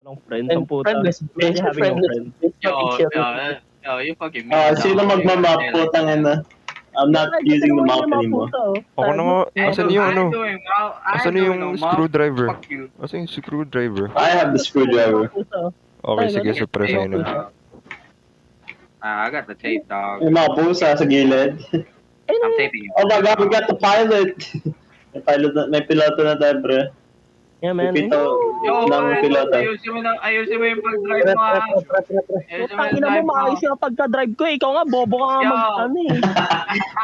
ng friends ang And puta. friendless, Imagine having no friendless. friends. You fucking mean. Sino magmamap po, tangina? I'm not using the map anymore. Ako na nga. Asan yung ano? doing, bro. Asan yung screwdriver? Asan yung screwdriver? I have the screwdriver. Okay, sige, sa presyo na. I got the tape, dog. Yung mga pusa sa gilid. I'm taping you. Oh my god, we got the pilot! May piloto na tayo, pre. Yeah, man. Pipito ng piloto. Ayusin mo yung pag-drive mo, ha? Ayusin mo yung Ina mo, drive mo. maayos yung pagka-drive ko. Ikaw nga, bobo ka nga Yo. mag-ano eh.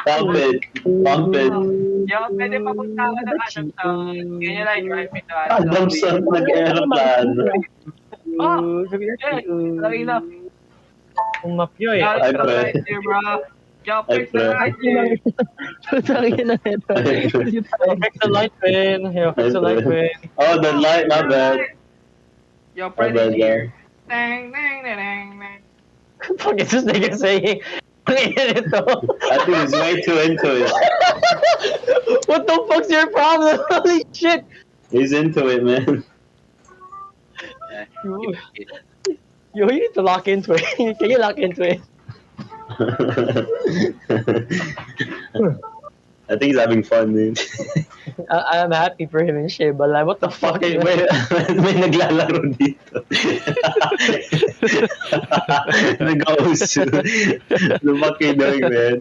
Pump it. Pump it. Yo, pwede papunta ka ng Adamson. Can you like drive me to Adamson, nag-aeroplano. Oh, lagi na. Kung mapyo eh. Ay, pre. Bro. Yo, Ay, fix the pre. light here. Putangin na ito. Fix the light, man. Fix the light, man. Oh, the light, my bad. Yo, My Freddy bad, here. yeah. Dang, dang, dang, dang, dang. Fuck is this nigga saying? Ang ina nito. I think he's way too into it. What the fuck's your problem? Holy shit. He's into it, man. Yo, you need to lock into it. Can you lock into it? I think he's having fun, dude. I'm happy for him and shit, but like, what the fuck? Okay, may naglalaro dito. Nag-host. The fuck are you doing, man?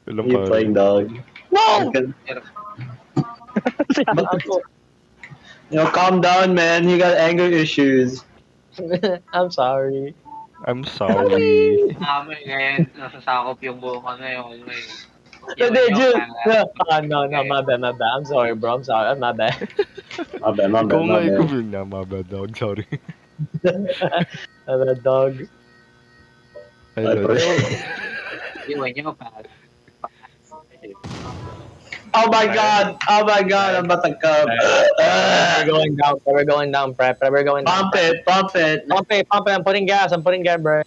Ilang You playing dog? No! Calm down, man. You got anger issues. I'm sorry. I'm sorry. Ngayon, nasasakop yung buhok ko ngayon. No, my bad. I'm sorry, bro. I'm sorry. My bad. My bad, my bad, Ikaw nga, my ikaw bad. yun na. My bad, dog. Sorry. My bad, dog. Hello. Iwan niyo pa. Oh my god! Oh my god! I'm about to come. We're going down. We're going down, prep. We're going down. Pump it! Pump it! Pump it. I'm putting gas, bro.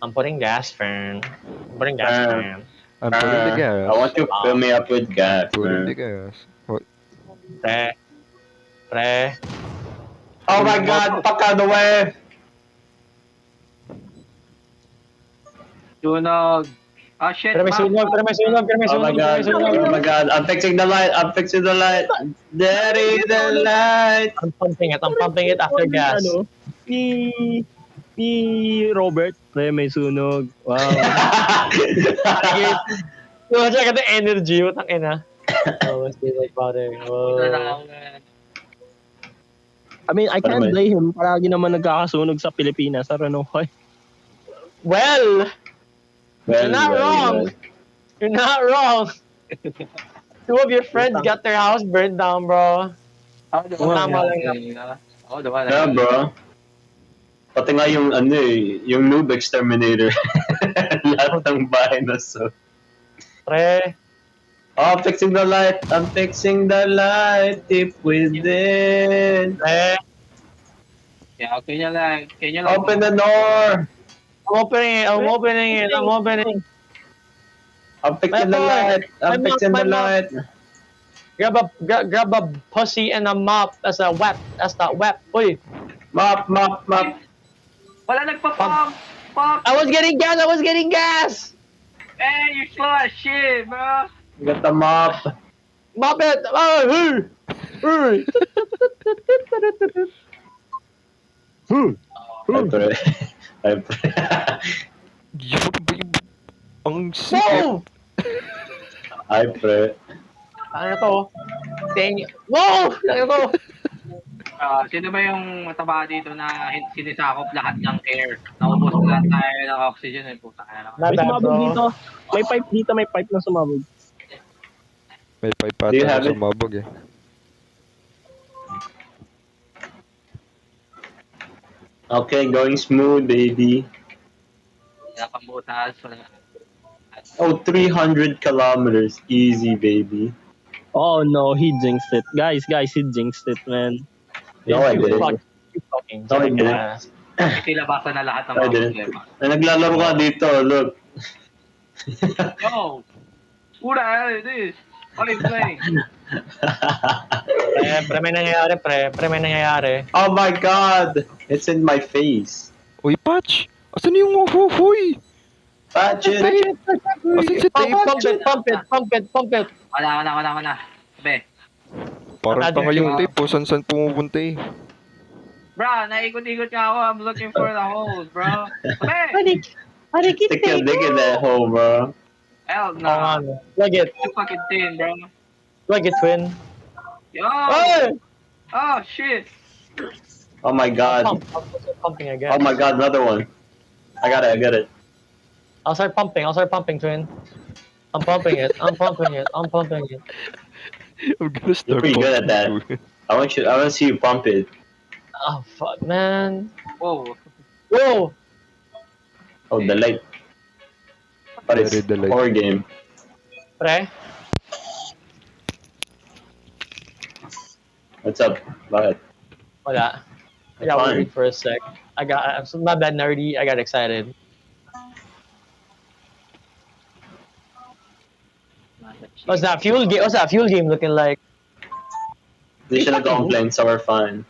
I'm putting gas, fam. I'm putting gas, fam. I'm putting the gas. I want you to fill me up with gas, Putting the man. gas. What? Pre. Oh my god! Paka the way! Tunog. Oh shit, Pero may sunog. Oh my god! Oh my god! I'm fixing the light! I'm fixing the light! There is the light! I'm pumping it after gas. Ano? Ni Robert. Pre, may sunog. Wow. Yo, check the energy. What ang ina? Oh, must be like butter. Oh. I mean, I can't blame him. Paragi naman nagkakasunog sa Pilipinas. I don't know why. Well, you're not wrong. You're not wrong. Two of your friends got their house burned down, bro. Tama lang yan. Yeah, bro. Pati nga yung yung noob exterminator. Lahat ng bahay na so. Pre. Oh, I'm fixing the light. I'm fixing the light deep within. Pre. Yeah, can you like Open the door. I'm opening it. I'm fixing the light. I'm fixing the light. Grab a pussy and a mop as a wet. Uy. Mop. Wala nagpa-pump! Pump! I was getting gas. Hey, you're slow as shit, bro! Got the mop. Mop it. Oh, hey. I pre. Yun ba yung... Ang sikip. Whoa! I pre. Ano to? Whoa! Ano to? Sino ba yung mataba dito na sinisakop lahat ng air? Naubos na lang tayo ng oxygen eh, puta ka na. May sumabog dito. May pipe dito, may pipe na sumabog. May pipe Do you pata have na it? sumabog eh. Okay, going smooth, baby. Nakamutas, wala. Oh, 300 kilometers. Easy, baby. Oh no, he jinxed it. Guys, he jinxed it, man. No, I didn't. Fucking No, I didn't. Itilabasan na lahat ng I mga didn't. problema. Naglalaro ka dito, look. Yo! Who the hell is this? Oy, play. Pre, may nangyayari, pre. Pre, may nangyayari. Oh my god! It's in my face. Uy, Patch! Asan yung uhuhoy? Patch it! Asan si tape? Pump it. Wala. Be. Parang Atado tanga yung yung- tape po. San pumupunta eh. Bro, naikot-ikot nga ako. I'm looking for the holes, bro. Be! Stick your dick in that hole, bro. Hell Oh, no. ano. Plug it. You fucking thin, bro. Plug it, twin. Yo! Hey! Oh, shit. Oh my god. Pumping again. Oh my god, another one. I got it. I'll start pumping, twin. I'm pumping it. I'm gonna start pretty good at that. pumping, too. I want to see you pump it. Oh, fuck, man. Whoa. Whoa! Oh, the light. But it's Very delayed. horror game. Pre? What's up? Bakit? Wala. I got Fine. worried for a sec. I'm so not that nerdy. I got excited. What's that fuel game? What's that fuel game looking like? They should have complained, so we're fine.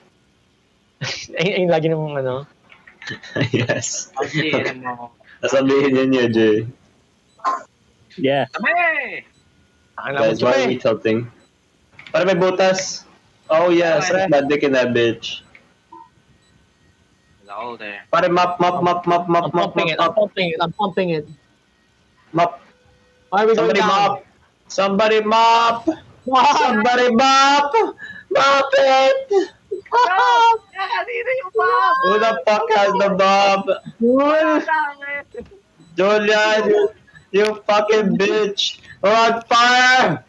Ayun lagi namang ano. Yes. Ang sinin mo. Nasabihin niya, Jay. Yeah. Be! Ang Guys, why are we tilting? Para may butas. Oh yes, Pare. bad dick in that bitch. The hole there. Pare map. I'm pumping it. Map. Why are we going Somebody down? mop. Somebody mop. Somebody mop. Mop it. Dito yung pop! Who the fuck has the mop? Julian, you fucking bitch. We're on fire.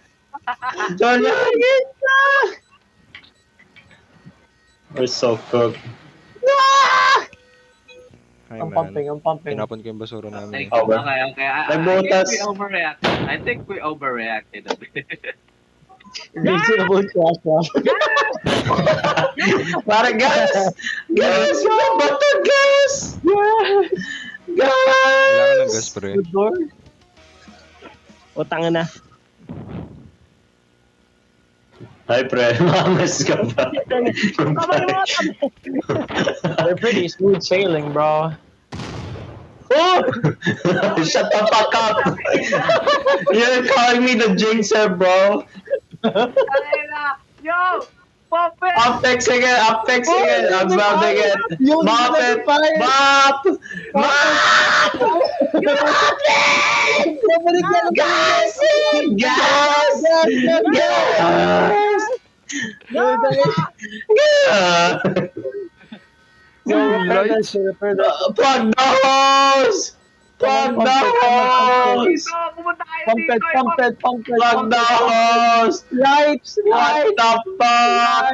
Julian, we're so cooked. Hi, I'm man. pumping. Tinapon ko yung basura namin. Oh, well. Okay. Nagbutas. I think we overreacted a bit. Reasonable trash. Para gas! Gas! Yung bato, gas! Kailangan ng Gas! gas, pre. Good door. O, tanga na. Ay, pre. Mamas ka ba? They're pretty smooth sailing, bro. Oh! Shut the fuck up! You're calling me the jinxer, bro. Yo! Pop it! I'm fixing it. I'm welding it. Mop it. Mop! Mop! Gas! Gas! Gas! Lights. Plug the hose! Plug the hose! Pumunta kayo Pump it. Plug the hose! Lights. What the fuck?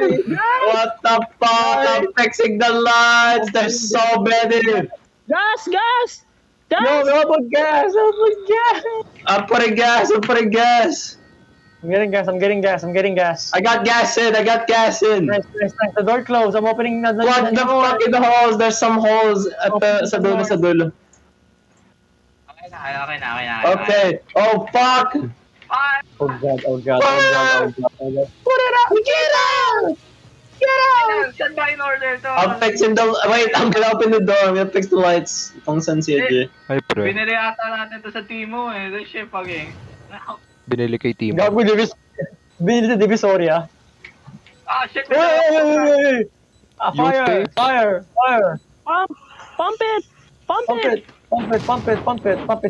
What the fuck? I'm fixing the lights. There's so many. Gas! No, put gas. I'm putting gas. I'm getting gas. I got gas in. Nice. The door closed. I'm opening the Plug the fuck in the holes. There's some holes at the sa dulo. Okay na. Okay. Oh fuck. Ay! Oh god. Put it up. Get out. Saan ba in order to? I'm fixing the. Wait. I'm gonna open the door. I'm gonna fix the lights. Kung saan si AJ. Hi, pre. Binili ata natin to sa Timo eh. The shit paging. Binili kay Timo. Gago Binili sa Divisoria. Ah, shit! Hey! You Fire! Pump it! Pump it,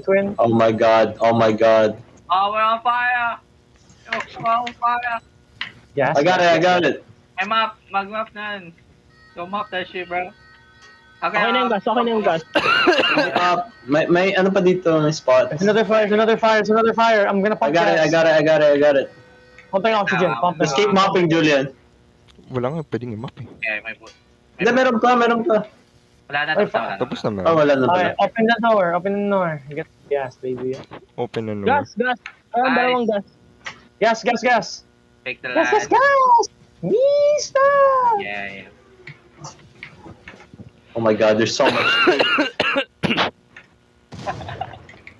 twin. Oh my god. Oh, we're on fire! Yo, we're on fire! Yes. I got it. Ay, mag-map na yan. Go map that shit, bro. Okay na yung gas. May ano pa dito, may spot. It's another fire. I'm gonna I pump got it. Pumping oxygen. Just keep mopping, Julian. Wala nga pwedeng i-map eh. Okay, may boot. Hindi, meron pa. Wala na, Ay, tapos na. Tapos na, Oh, man. wala na Okay, pala. open the door. Get gas, baby. Open na no. Gas! Dalawang gas. Gas. Fake the line. Mista! Yeah. Oh my god, there's so much.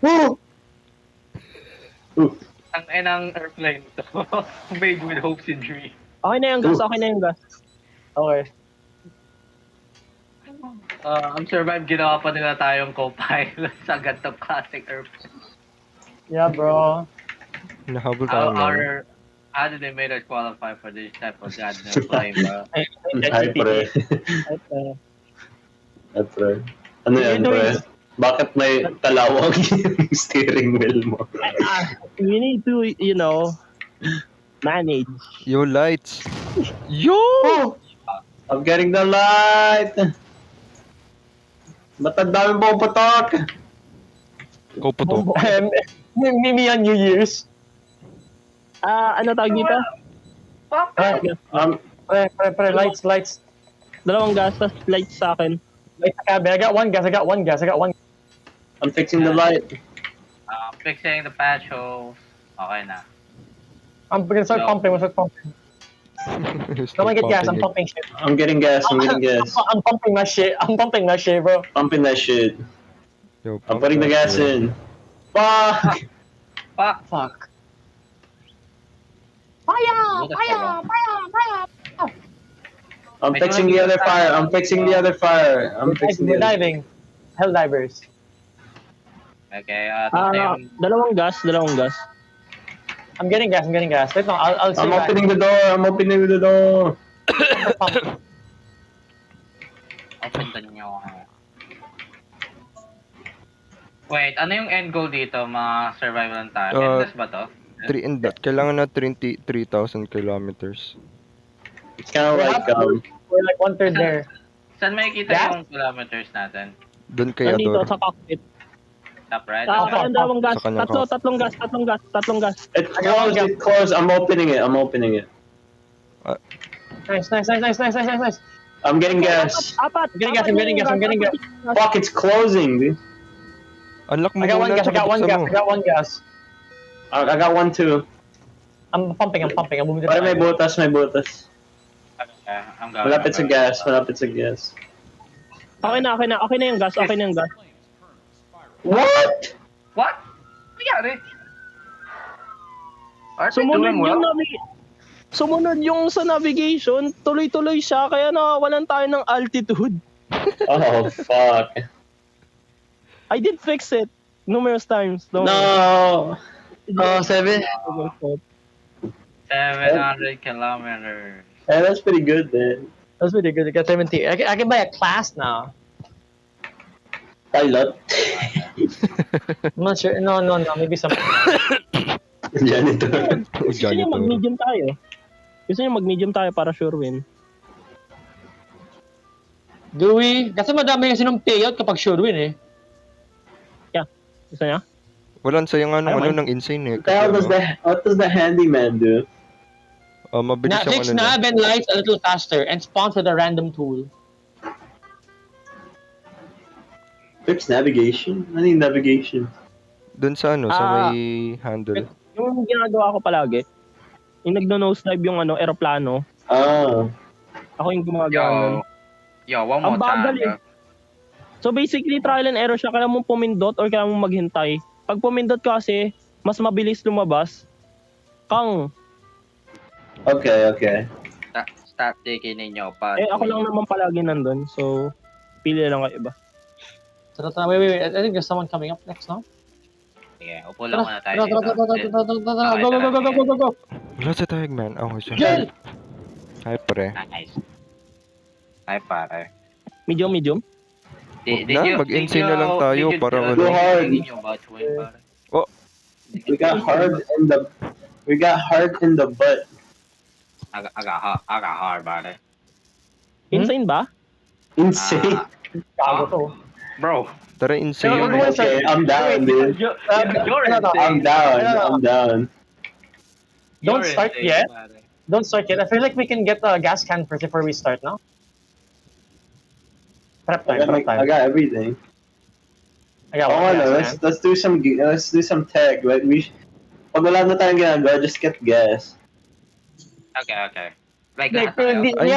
Woo! Ooh. Ang enang airplane to. Made with hopes and dreams. Okay na yung gas, okay na yung gas. Okay. Ang survive, ginawa pa nila tayong co-pilot sa gantong classic airplane. Yeah, bro. Nahabol tayo man. How did they make us qualify for this type of goddamn flying, bro? Ay, pre. Ay, pre. Ano yan, pre? Bakit may kalawang yung steering wheel mo? You need to, manage. Yo, lights. Yo! I'm getting the light! Ba't ang dami mo putok? Ikaw po to. Mimi on New Year's. Ano tawag dito? Pre, lights. Dalawang gas, tas lights sa akin. Lights sa cabin. I got one gas. I'm fixing the light. Fixing the patch holes. Okay na. I'm gonna start pumping. I'm gonna get gas. I'm pumping shit. I'm getting gas. I'm pumping my shit, bro. Pumping that shit. Yo, I'm putting the gas in. Fuck! Fuck. I'm fixing the other fire. I'm fixing the other fire. We're diving. Hell divers. Okay, tapos na yung... Dalawang gas. I'm getting gas. Wait, no, I'll I'm say opening the door. I'm opening the door. Open the nyo. Wait, ano yung end goal dito? Mga survival lang tayo. Endless ba to? 3 and that. Kailangan na 3,000 kilometers. It's kind of like We're like 1/3 there. Saan makikita Gas? yung kilometers natin? Doon kay Nandito Ador. sa cockpit. Top right? Ang dalawang gas. Sa kanyang Tatlong gas. it's closed. It's closed. I'm opening it. Nice. I'm getting gas. Apat. I'm getting gas. Fuck! It's closing, dude. Unlock mo I got one muna, gas. tsaka buksan mo. I got one gas. I got one too. I'm pumping. I'm moving. Pare may butas. Okay, I'm going. Malapit sa gas. Okay na yung gas. What? What? Ano nangyari? Aren't we doing well? Sumunod yung sa navigation, tuloy-tuloy siya, kaya nakawalan tayo ng altitude. Oh fuck! I did fix it numerous times. No. 7. 700 kilometers. Hey, that's pretty good, man. That's pretty good. I got 70. I can buy a class now. Pilot. I'm not sure. No. Maybe some. Janitor. Gusto niyo mag-medium tayo para sure win. Do we? Kasi madami kasi ng payout kapag sure win eh. Gusto niya? Walang sayang ng insane eh. What does the handyman do? Mabilis yung Fix nav and lights a little faster and spawns with a random tool. Fix navigation? Ano yung navigation? Doon sa sa may handle. Yung ginagawa ko palagi, yung nagno-nose dive yung aeroplano, ako yung gumagawa nun. Yo, one more Ang bagal time. eh. So basically, trial and error siya. Kailangan mong pumindot or kailangan mong maghintay. Pag pumindot kasi, mas mabilis lumabas. Okay. Start taking ninyo pa. Ako lang naman palagi nandun. So, pili lang kayo iba. Wait. I think there's someone coming up next, no? Sige, upo lang muna tayo dito. Go. Wala sa tayag, man. Okay siya. Jel! Hi, pre. Nice. Ay, pare. Medium? Mag-insane na lang tayo para Go hard. We got hard in the butt. Aga hard, pare. Insane ba? Insane. Gago to. Bro. Tara, insane. Okay, I'm down, dude. I'm down. Don't start yet. I feel like we can get a gas can first before we start, no? Prep time. I got everything. I got one gas can. Let's do some tech. Like pag wala na tayong ginagawa, just get gas. Okay. Like We that.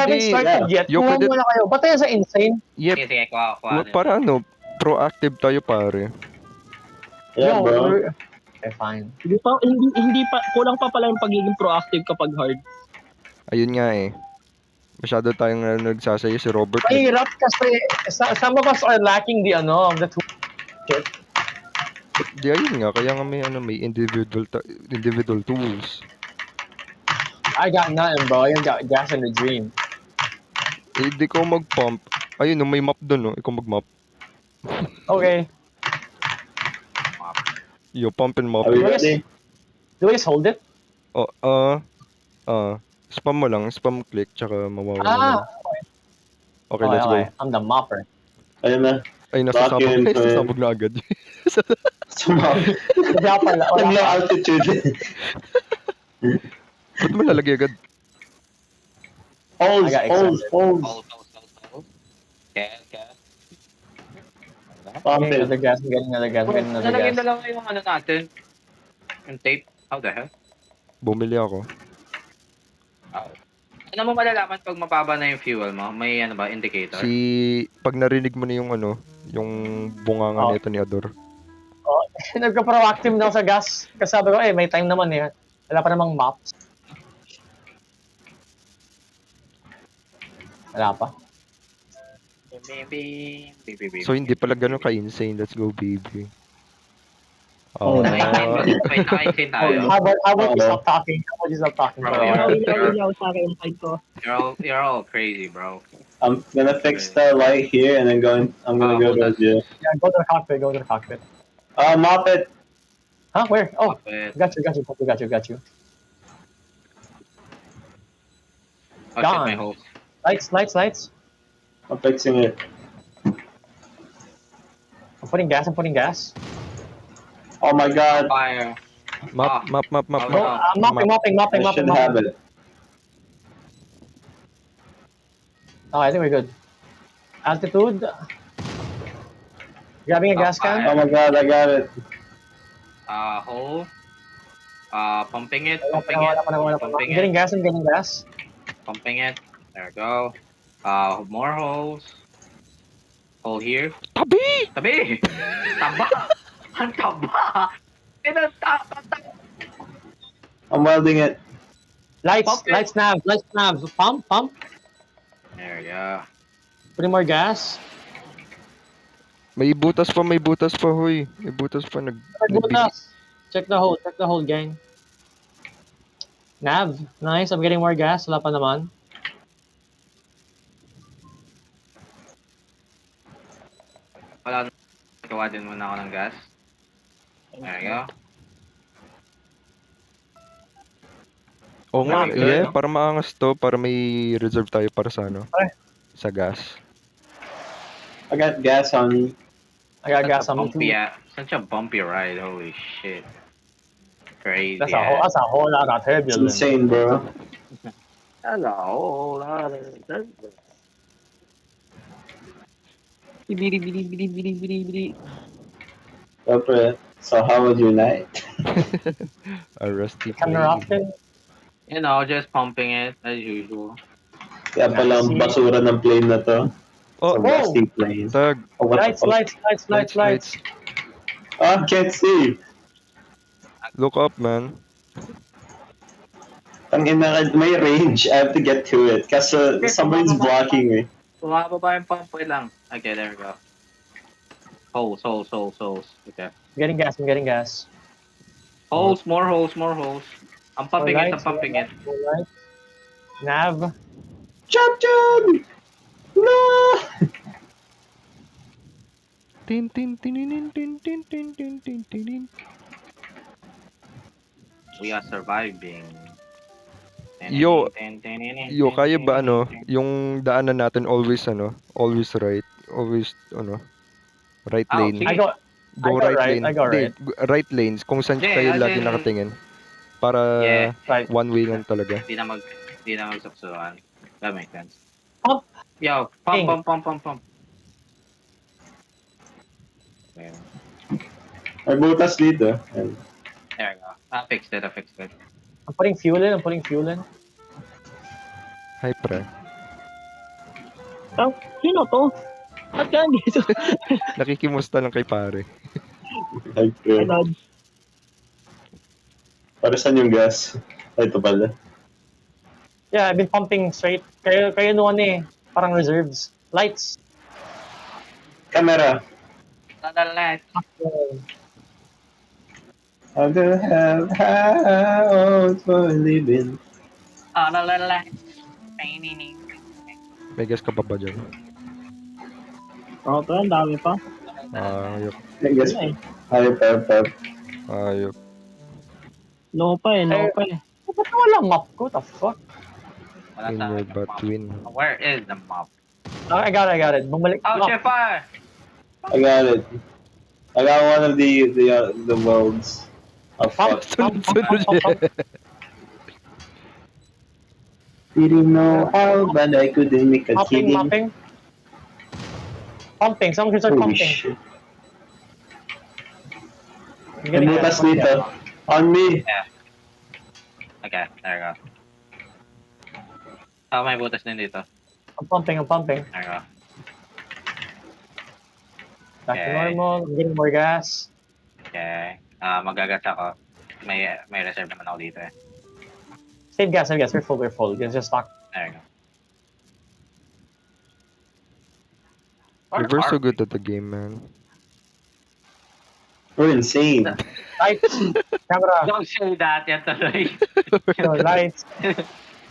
haven't started yet. Yung Kuha muna kayo. Ba't tayo sa insane? Yep. Sige, kuha. Para proactive tayo, pare. Yeah, bro. Okay, fine. Hindi pa, kulang pa pala yung pagiging proactive kapag hard. Ayun nga eh. Masyado tayong nagsasayo si Robert. Mahirap kasi some of us are lacking the tool. Di ayun nga, kaya nga may individual tools. I got nothing, bro. You got gas in the dream. Eh, di ko mag-pump. Ayun, may map doon, no? Ikaw mag-map. Okay. Yo, pump and map. Are we Yes. ready? Do we just hold it? Oh, spam mo lang, spam click, tsaka mawawala na. Ah, Okay, let's go. I'm the mopper. Ayun na. Ay, nasasabog, Bakit, nasasabog na agad. Sumabog. Kaya pala, Ang wala low pa. altitude. Ba't mo lalagay agad? Holes, I got holes, excited. holes. Hold. Gas. Pump Getting it. another gas, I'm getting another gas, I'm getting another Nalagyan na gas. lang yung ano natin. Yung tape. How the hell? Bumili ako. Ano mo malalaman pag mababa na yung fuel mo? May ano ba, indicator? Pag narinig mo na yung bunganga Oh. nito ni Ador. Oh, nagka-proactive na ako sa gas. Kasi sabi ko, may time naman eh. Wala pa namang maps. Wala pa. So, hindi pala ganun ka-insane. Let's go, baby. Oh, no. Wait, naka-insane tayo. How about you stop talking? How about you stop talking? Bro, bro? yeah. sa akin yung side ko. You're all crazy, bro. I'm gonna fix the light here and then I'm gonna go to the Yeah, go to the cockpit, go to the cockpit. mop it. Huh? Where? Oh, But, got you. oh shit, Gone. my hole. Lights. I'm fixing it. I'm putting gas. Oh my god. Fire. Map. Oh, I'm mopping. I should have it. Oh, I think we're good. Altitude. Grabbing a gas can. Oh my god, I got it. Hole. Pumping it. Wala pa. I'm getting gas. Pumping it. There we go. More holes. Hole here. Tabi! Taba! Ang taba! I'm welding it. Lights, Pump it. knobs. Pump. There we go. Putting more gas. May butas pa, huy. May butas pa. Butas. Check the hole, gang. Nav, nice. I'm getting more gas. Wala pa naman. Wala na. Gawa din muna ako ng gas. There we go. Oo nga, Nice. yeah, para maangas to, para may reserve tayo para sa Ay. sa gas. I got gas on me. I got gas on me too. Such a bumpy ride. Holy shit. Crazy. That's a whole lot of It's turbulence. insane, bro. That's a whole lot of So how was your night? A rusty Camera plane. often. You know, just pumping it as usual. Kaya pala ang basura ng plane na to. Oh, It's a rusty plane. tag. Oh, what the fuck? Lights. Oh, I can't see. Look up, man. May range. I have to get to it. Kasi somebody's blocking me. Bumababa yung pump lang. Okay, there we go. Holes. Okay. I'm getting gas. Holes, more holes. I'm pumping it. More lights. Nav. Champion! No! Tin tin tin tin tin tin tin tin tin tin. We are surviving. Yo, kaya ba yung daanan natin always right, always right Oh, lane. sige. I go Right right, lane. I go right. Right lanes kung saan Yeah, kayo as lagi in- nakatingin. Para Yeah. Right. one way lang talaga. Di na magsaksuhan. That makes sense. Pump. Yo, King. pump. Okay. May butas dito. Ayan. There we go. I fixed it. I'm putting fuel in. Hi, pre. Sino to? Ba't ka dito? Nakikimusta lang kay pare. Like, Ano? Para saan yung gas? Ay, ito pala. Yeah, I've been pumping straight. Kayo no ano eh. Parang reserves. Lights. Camera. Tatalat. I will have house for living. Tatalat. May gas ka pa ba dyan? Oo, pero ang dami pa. Ayop. I guess. Wala eh. Ay, pep. Ayop. No pa eh, no pa eh. Ba't walang map ko? The fuck? Wala In sa your akin butt map. twin. Where is the map? Oh, I got it. Bumalik. Oh, Map. shit, fire! I got it. I got one of the worlds. Oh, fuck. Sunod-sunod siya. Didn't know how, but I couldn't make a kidding. Mapping. Pumping. Some kids are Holy pumping. shit. I'm May getting butas that. dito. On me. Okay, there you go. Oh, may butas din dito. I'm pumping. There you go. Back to Okay. normal. I'm getting more gas. Okay. Magagat ako. May reserve naman ako dito eh. Save gas. We're full. You can just stock. There you go. We're so good at the game, man. We're insane. Lights. Camera. Don't say that, yan tuloy. No, lights.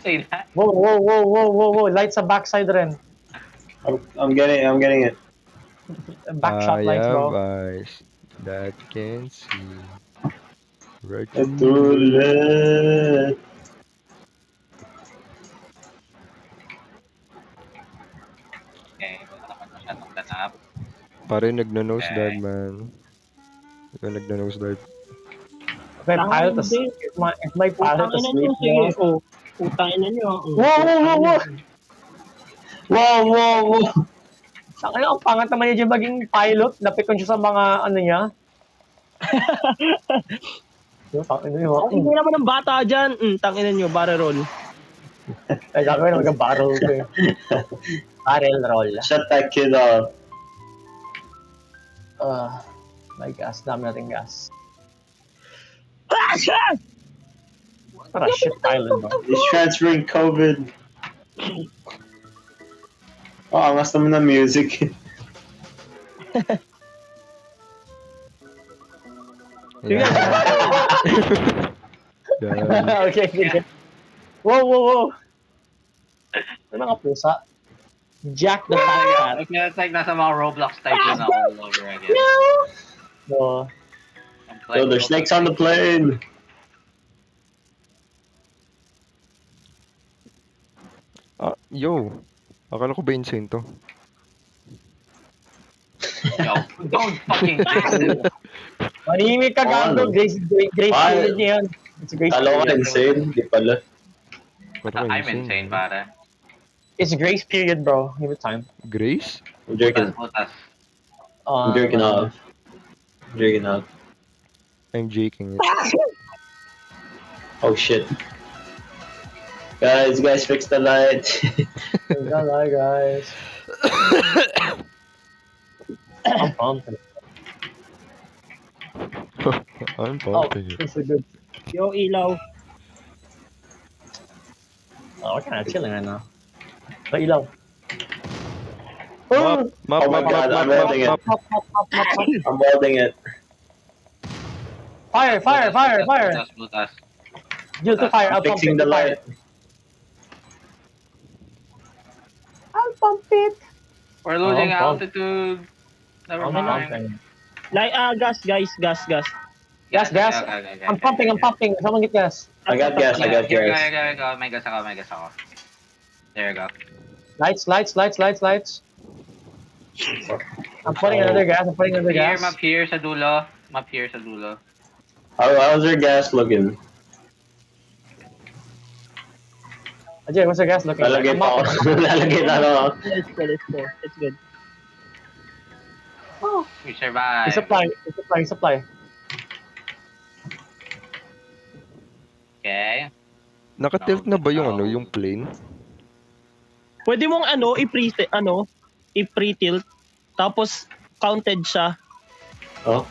Say that. Whoa. Lights sa backside rin. I'm getting it. Backshot lights, bro. eyes that can see. Right. Tulad. Okay, wala naman masyadong ganap. Pare nagno-nose Okay. dive, man. Ikaw nagno-nose dive. If my pilot is Hindi. if my pilot Putangin is na nyo, asleep, sige. bro. Oh, putangin na nyo. Whoa. Saka ang pangat naman niya dyan maging pilot. Napikon siya sa mga ano niya. Oh, hindi naman ng bata dyan. Tangin na nyo, barrel roll. Ay, gagawin naman ng barrel ko eh. Barrel roll. Shut that kid off. My gas. Dami natin gas. Ah, shit! Para shit island, bro. He's transferring COVID. Oh, angas naman ng music. Yan. Yan. Okay, sige. Whoa. May mga pusa. Jack the Fat Cat. It's like nasa mga Roblox type yun ako all over again. No. Yo, there's snakes on the plane. Yo. Akala ko ba insane to? Yo, don't fucking Manimik ka gago. Ano? Grace Ay. period niya yan. It's a grace Kala ko period. insane. Di pala. Parang I'm insane, pare. It's grace period, bro. Give it time. Grace? I'm jerking. Putas. I'm jerking off. I'm jaking it. Oh shit. Guys, fix the light. Hello, guys. I'm pumped. I'm Oh, pumping it. this is good. Yo, ilaw. Oh, we're kind of chilling right now. But ilaw. Map, map, Oh my map, God, map, I'm map, holding it. map. I'm welding it. Fire! Putas. Dude, to fire. I'll I'm pump fixing it. the light. I'll pump it. We're losing Oh, pump. altitude. Never I'm mind. pumping. Gas. Gas. Okay. I'm pumping. Someone get gas. I got gas. Here, go. May gas ako. There you go. Lights. I'm putting another gas. Map here sa dulo. How's your gas looking? Ajay, what's the gas looking like? Lalagay pa ako. Lalagay na ako. It's good. We survive. Supply. Okay. Nakatilt na ba yung yung plane? Pwede mong i-pre-tilt, tapos counted siya. Oh?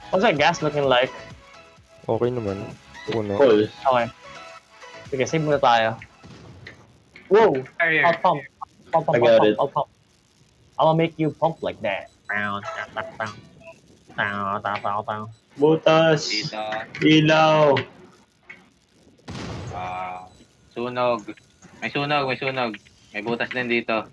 What's that gas looking like? Okay naman. Puno. Cool. Okay. Sige, save muna tayo. Whoa! Here. I'll pump. Pump, I pump, got pump, it. I'll pump. I'll make you pump like that. Butas. Dito. Ilaw. Sunog. May sunog. May butas din dito.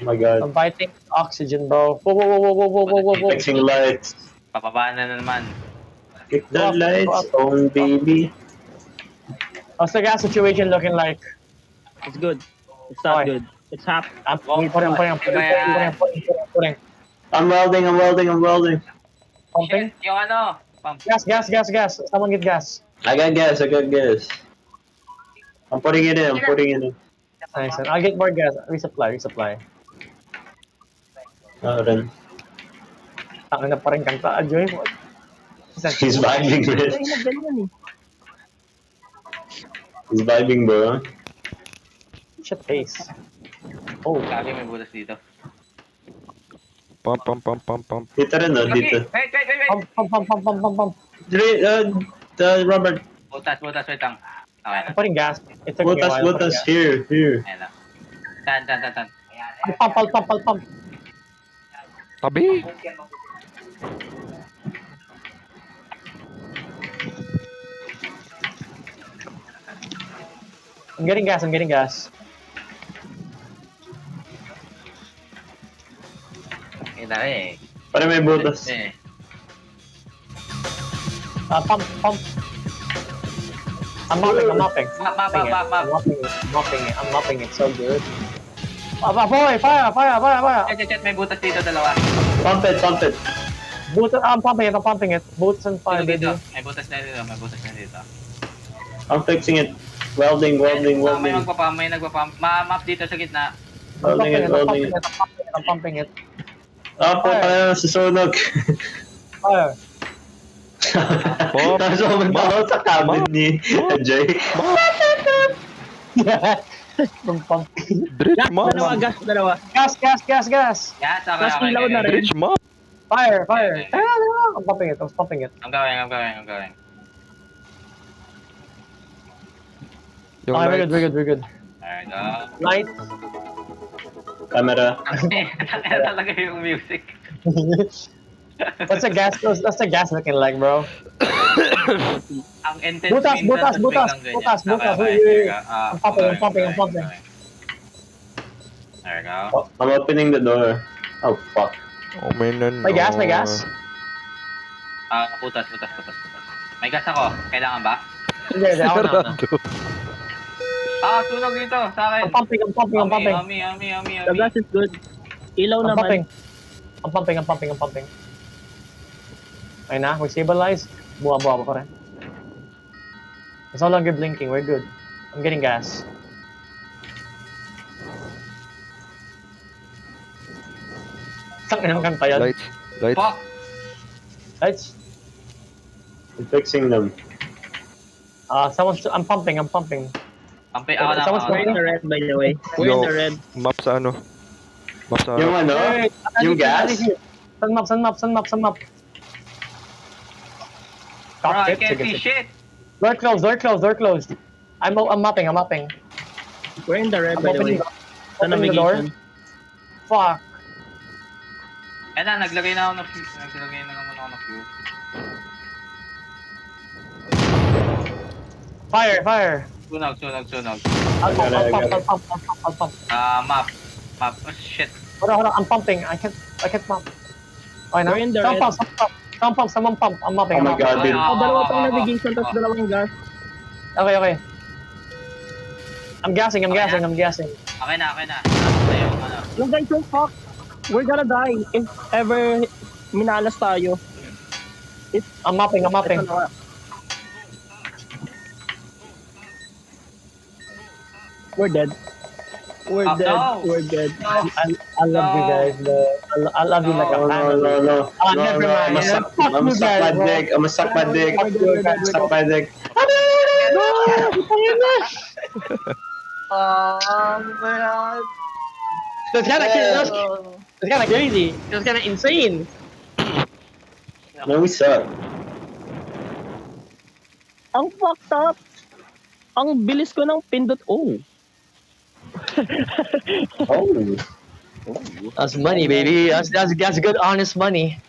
Oh my god. I'm fighting oxygen, bro. Whoa, whoa, whoa, whoa, whoa, whoa, whoa, whoa. Fixing lights. Papabaan na naman. Kick the lights on, baby. What's the gas situation looking like? It's good. It's not Okay. good. It's half. I'm putting. I'm welding. Pumping. Shit, yung ano. Pump. Gas. Someone get gas. I got gas. I'm putting it in. Nice. And I'll get more gas. Resupply. Ren. Ang na pa rin kanta. Joy mo. He's vibing, Ay, man. ganyan eh. He's vibing, bro. Shit face. Oh, Lagi may butas dito. Pump. Dito rin, no? Dito. Wait. pump. Robert. Butas, wait lang. Okay na. I'm putting gas. It took me a while. Butas. Here. Ayan na. Tan. I'll pump. Tabi! I'm getting gas. Ayun na eh. Para may butas. Pump. I'm mopping. Map. I'm mopping it so good. Boy, fire! Chet, may butas dito, dalawa. Pump it. I'm pumping it. Boots and fire, baby. May butas na dito. I'm fixing it. Welding. May nagpapam. Map dito sa gitna. I'm pumping it. Ah, po tayo sa sunog. Fire. Tapos ako sa cabin ni Jay. Pump. Dredge map! Dalawa. Gas. Yes, okay. Mas ilaw na rin. Dredge map! Fire. I'm pumping it. I'm going. Yung Okay, lights. we're good. There you go. Light. Camera. Kaya talaga yung music. What's the gas looking like, bro? Ang intense Butas. minsan, tapos biglang ganyan. Wait. Okay. I'm pumping. There you go. I'm opening the door. Oh, fuck. Oh, may nan. May gas? Butas. May gas ako. Kailangan ba? Hindi, ako na. Sunog dito sa akin. I'm pumping. Yummy. The gas is good. Ilaw I'm naman. pumping. I'm pumping. Ayun na, we stabilize. Buwa pa rin. It's no longer blinking, we're good. I'm getting gas. Saan inang kanta yan? Lights. Fuck! Lights? I'm fixing them. I'm pumping. Pampi, Someone's We're in the red, by the way. We're in the red. Map sa ano? Yung ano? Yung gas? Sun map. Bro, I Cockpit, can't sige. see shit! Door closed. I'm mapping. We're in the red, I'm by the way. opening Sa the door. navigation. Fuck. Ayan na, naglagay na ako ng fuse. Naglagay na muna ako ng fuse. Fire. Sunog. I'll pump. Map. Oh, shit. Hold on. I'm pumping. I can't pump. Okay na. We're in the red. Someone pump. I'm mopping. Oh my God, dude. Dalawa pang navigation, tapos dalawang gas. Okay. I'm gassing. Okay na. Ano yung ano? Yung guys, yung fuck. We're gonna die if ever minalas tayo. I'm mopping. Ito na. We're dead. Oh, no. We're dead. I love you guys, bro. I love you like a family. No. Never mind. I'ma suck my dick. That's kind of crazy. That's kind of insane. No, we suck. Ang fucked up. Ang bilis ko ng pindot. Oh. Oh. That's money, baby. That's good, honest money.